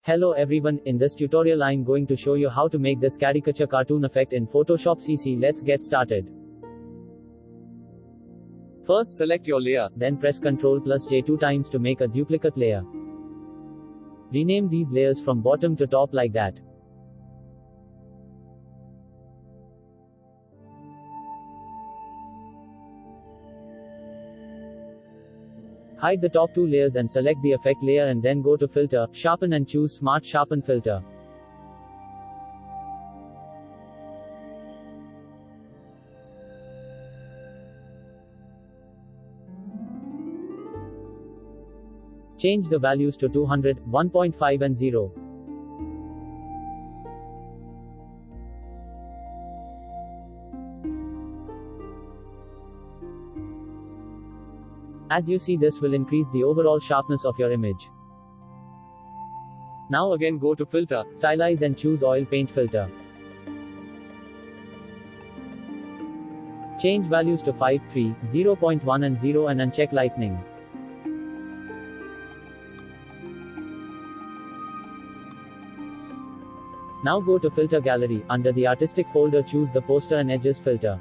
Hello everyone, in this tutorial I'm going to show you how to make this caricature cartoon effect in Photoshop CC. Let's get started. First select your layer. Then press Ctrl plus J 2 times to make a duplicate layer. Rename these layers from bottom to top like that. Hide the top two layers and select the effect layer and then go to Filter, Sharpen and choose Smart Sharpen Filter. Change the values to 200, 1.5 and 0. As you see, this will increase the overall sharpness of your image. Now again go to Filter, Stylize and choose Oil Paint Filter. Change values to 5, 3, 0.1 and 0 and uncheck Lightning. Now go to Filter Gallery, under the Artistic folder choose the Poster and Edges filter.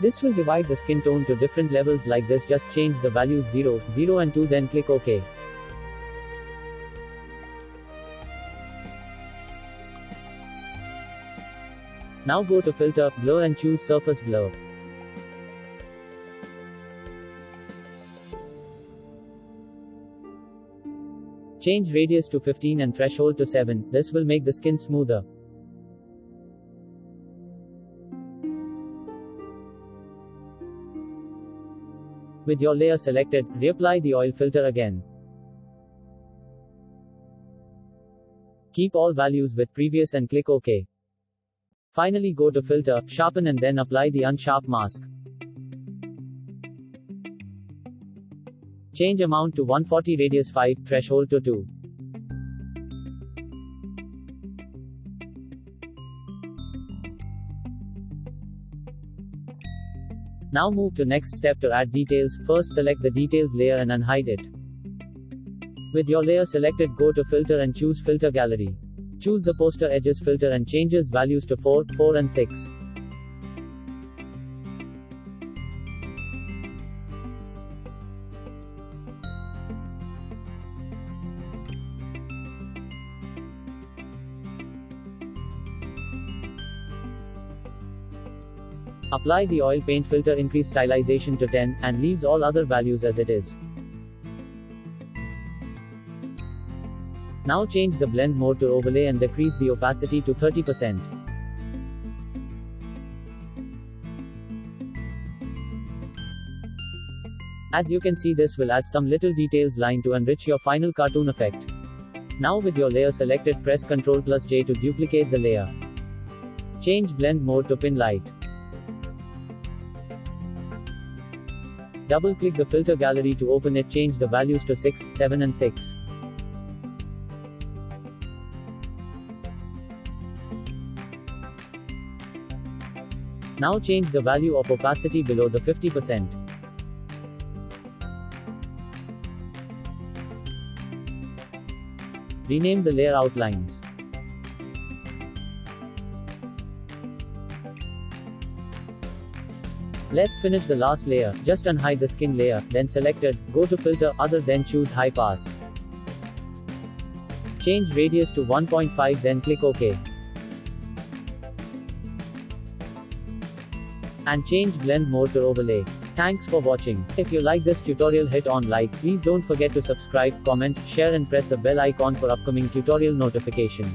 This will divide the skin tone to different levels like this. Just change the values 0, 0 and 2 then click OK. Now go to Filter, Blur and choose Surface Blur. Change radius to 15 and threshold to 7, this will make the skin smoother. With your layer selected, reapply the oil filter again. Keep all values with previous and click OK. Finally go to Filter, Sharpen and then apply the Unsharp mask. Change amount to 140, radius 5, threshold to 2. Now move to next step to add details. First select the details layer and unhide it. With your layer selected, go to Filter and choose Filter Gallery. Choose the Poster Edges filter and changes values to 4, 4 and 6. Apply the oil paint filter, increase stylization to 10, and leaves all other values as it is. Now change the blend mode to overlay and decrease the opacity to 30%. As you can see, this will add some little details line to enrich your final cartoon effect. Now with your layer selected, press Ctrl plus J to duplicate the layer. Change blend mode to pin light. Double-click the filter gallery to open it. Change the values to 6, 7 and 6. Now change the value of opacity below the 50%. Rename the layer outlines. Let's finish the last layer. Just unhide the skin layer, then selected, go to Filter, Other, then choose High Pass. Change radius to 1.5 then click OK. And change blend mode to overlay. Thanks for watching. If you like this tutorial, hit on like. Please don't forget to subscribe, comment, share and press the bell icon for upcoming tutorial notification.